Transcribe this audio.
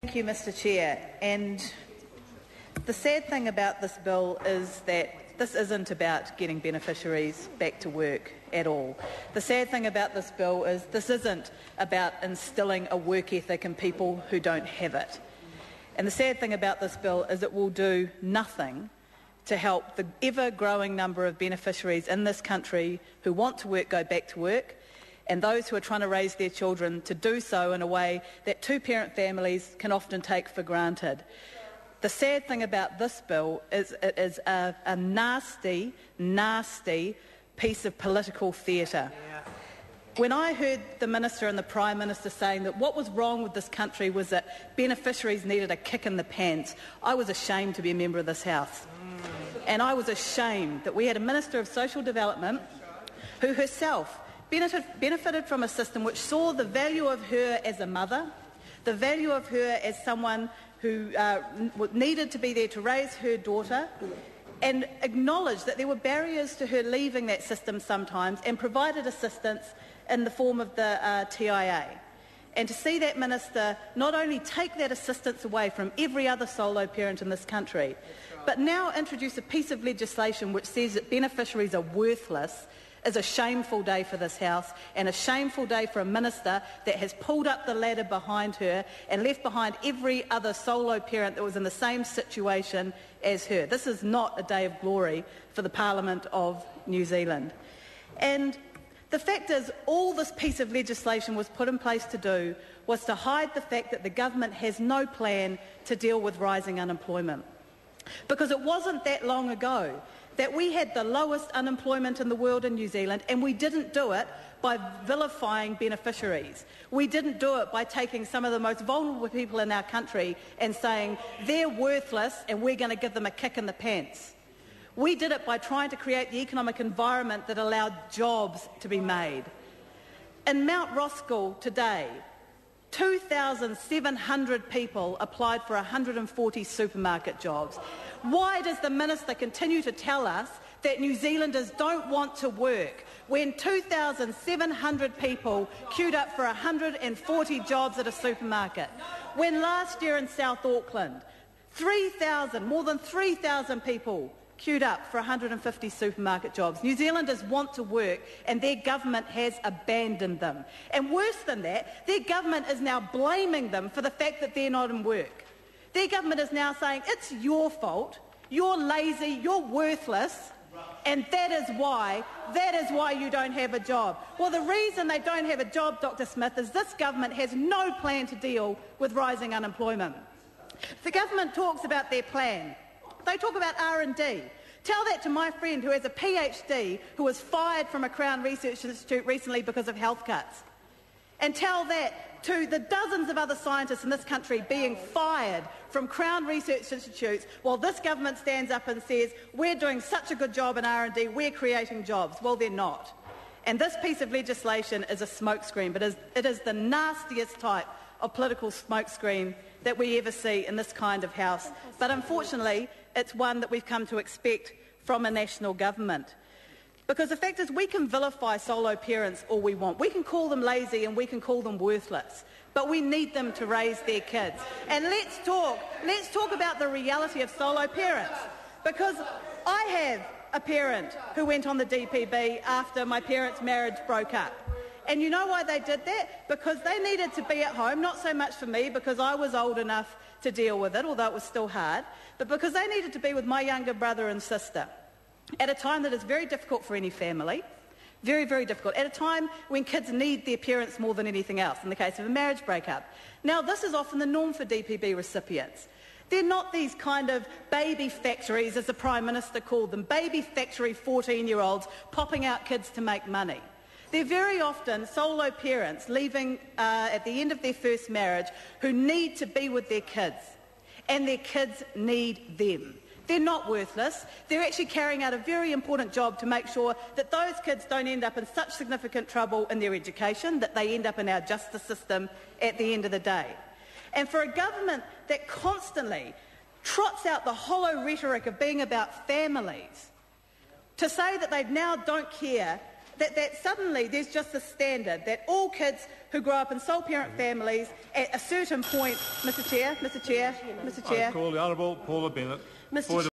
Thank you, Mr Chair. And the sad thing about this bill is that this isn't about getting beneficiaries back to work at all. The sad thing about this bill is this isn't about instilling a work ethic in people who don't have it. And the sad thing about this bill is it will do nothing to help the ever-growing number of beneficiaries in this country who want to work go back to work, and those who are trying to raise their children to do so in a way that two-parent families can often take for granted. The sad thing about this bill is it is a nasty, nasty piece of political theatre. When I heard the Minister and the Prime Minister saying that what was wrong with this country was that beneficiaries needed a kick in the pants, I was ashamed to be a member of this House. And I was ashamed that we had a Minister of Social Development who herself benefited from a system which saw the value of her as a mother, the value of her as someone who needed to be there to raise her daughter, and acknowledged that there were barriers to her leaving that system sometimes, and provided assistance in the form of the TIA. And to see that Minister not only take that assistance away from every other solo parent in this country, but now introduce a piece of legislation which says that beneficiaries are worthless, is a shameful day for this House, and a shameful day for a Minister that has pulled up the ladder behind her and left behind every other solo parent that was in the same situation as her. This is not a day of glory for the Parliament of New Zealand. And the fact is, all this piece of legislation was put in place to do was to hide the fact that the government has no plan to deal with rising unemployment. Because it wasn't that long ago that we had the lowest unemployment in the world in New Zealand, and we didn't do it by vilifying beneficiaries. We didn't do it by taking some of the most vulnerable people in our country and saying they're worthless and we're going to give them a kick in the pants. We did it by trying to create the economic environment that allowed jobs to be made. In Mount Roskill today, 2,700 people applied for 140 supermarket jobs. Why does the Minister continue to tell us that New Zealanders don't want to work when 2,700 people queued up for 140 jobs at a supermarket? When last year in South Auckland, more than 3,000 people queued up for 150 supermarket jobs. New Zealanders want to work, and their government has abandoned them. And worse than that, their government is now blaming them for the fact that they're not in work. Their government is now saying, it's your fault, you're lazy, you're worthless, and that is why you don't have a job. Well, the reason they don't have a job, Dr. Smith, is this government has no plan to deal with rising unemployment. The government talks about their plan. They talk about R&D. Tell that to my friend who has a PhD who was fired from a Crown Research Institute recently because of health cuts. And tell that to the dozens of other scientists in this country being fired from Crown Research Institutes while this government stands up and says, we're doing such a good job in R&D, we're creating jobs. Well, they're not. And this piece of legislation is a smokescreen, but it is the nastiest type of political smokescreen that we ever see in this kind of House. But unfortunately, it's one that we've come to expect from a national government. Because the fact is, we can vilify solo parents all we want. We can call them lazy and we can call them worthless. But we need them to raise their kids. And let's talk about the reality of solo parents. Because I have a parent who went on the DPB after my parents' marriage broke up. And you know why they did that? Because they needed to be at home, not so much for me because I was old enough to deal with it, although it was still hard, but because they needed to be with my younger brother and sister at a time that is very difficult for any family, very, very difficult, at a time when kids need their parents more than anything else, in the case of a marriage breakup. Now, this is often the norm for DPB recipients. They're not these kind of baby factories, as the Prime Minister called them, baby factory 14-year-olds popping out kids to make money. They're very often solo parents leaving at the end of their first marriage who need to be with their kids, and their kids need them. They're not worthless. They're actually carrying out a very important job to make sure that those kids don't end up in such significant trouble in their education that they end up in our justice system at the end of the day. And for a government that constantly trots out the hollow rhetoric of being about families, to say that they now don't care that suddenly there's just the standard that all kids who grow up in sole parent families at a certain point, Mr Chair, I call the Honourable Paula Bennett.